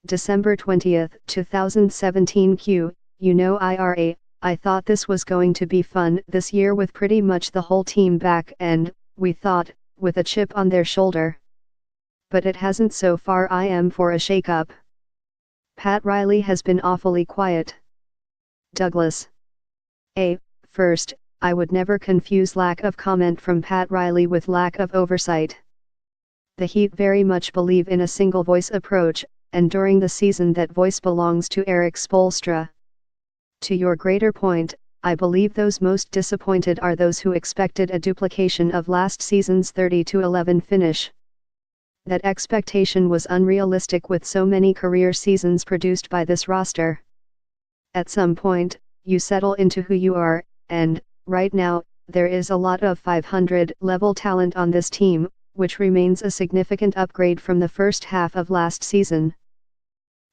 December 20, 2017 Q, you know IRA, I thought this was going to be fun this year with pretty much the whole team back and, we thought, with a chip on their shoulder. But it hasn't so far. I am for a shake-up. Pat Riley has been awfully quiet. Douglas. First, I would never confuse lack of comment from Pat Riley with lack of oversight. The Heat very much believe in a single voice approach, and during the season that voice belongs to Erik Spoelstra. To your greater point, I believe those most disappointed are those who expected a duplication of last season's 30-11 finish. That expectation was unrealistic with so many career seasons produced by this roster. At some point, you settle into who you are, and, right now, there is a lot of 500-level talent on this team, which remains a significant upgrade from the first half of last season.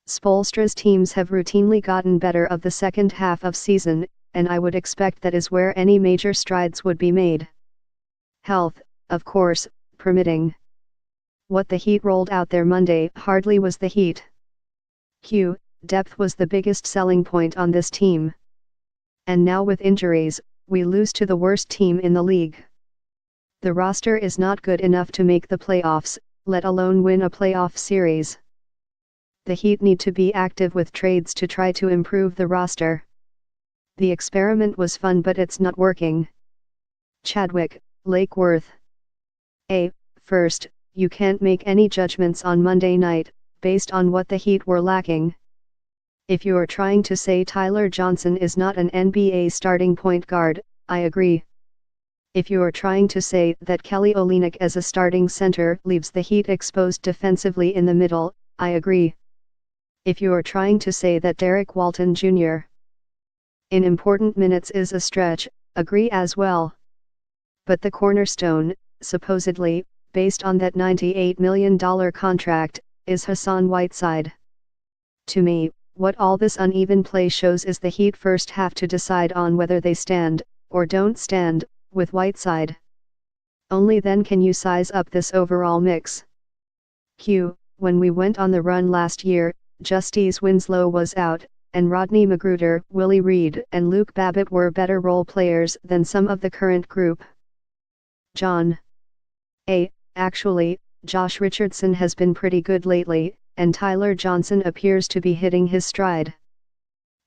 Spoelstra's teams have routinely gotten better of the second half of season, and I would expect that is where any major strides would be made. Health, of course, permitting. What the Heat rolled out there Monday hardly was the Heat. Depth was the biggest selling point on this team. And now with injuries, we lose to the worst team in the league. The roster is not good enough to make the playoffs, let alone win a playoff series. The Heat need to be active with trades to try to improve the roster. The experiment was fun, but it's not working. Chadwick, Lake Worth. First, you can't make any judgments on Monday night, based on what the Heat were lacking. If you're trying to say Tyler Johnson is not an NBA starting point guard, I agree. If you're trying to say that Kelly Olynyk as a starting center leaves the Heat exposed defensively in the middle, I agree. If you're trying to say that Derek Walton Jr. in important minutes is a stretch, agree as well. But the cornerstone, supposedly, based on that $98 million contract, is Hassan Whiteside. To me, what all this uneven play shows is the Heat first have to decide on whether they stand, or don't stand, with Whiteside. Only then can you size up this overall mix. When we went on the run last year, Justice Winslow was out, and Rodney Magruder, Willie Reed and Luke Babbitt were better role players than some of the current group. John. Actually, Josh Richardson has been pretty good lately, and Tyler Johnson appears to be hitting his stride.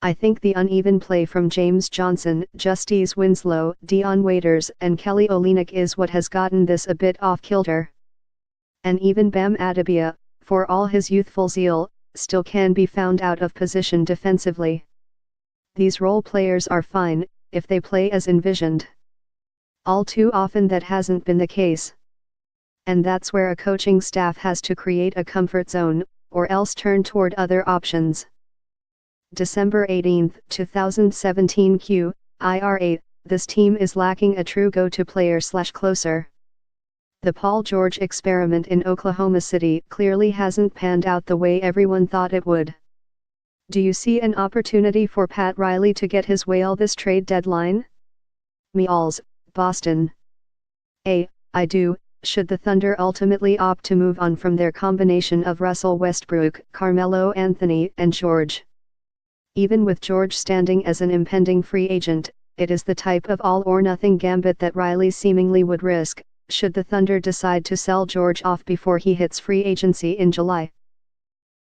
I think the uneven play from James Johnson, Justice Winslow, Dion Waiters and Kelly Olynyk is what has gotten this a bit off kilter. And even Bam Adebayo, for all his youthful zeal, still can be found out of position defensively. These role players are fine, if they play as envisioned. All too often that hasn't been the case. And that's where a coaching staff has to create a comfort zone, or else turn toward other options. December 18, 2017 IRA, this team is lacking a true go-to player/closer. The Paul George experiment in Oklahoma City clearly hasn't panned out the way everyone thought it would. Do you see an opportunity for Pat Riley to get his whale this trade deadline? Meals, Boston. I do. Should the Thunder ultimately opt to move on from their combination of Russell Westbrook, Carmelo Anthony and George. Even with George standing as an impending free agent, it is the type of all-or-nothing gambit that Riley seemingly would risk, should the Thunder decide to sell George off before he hits free agency in July.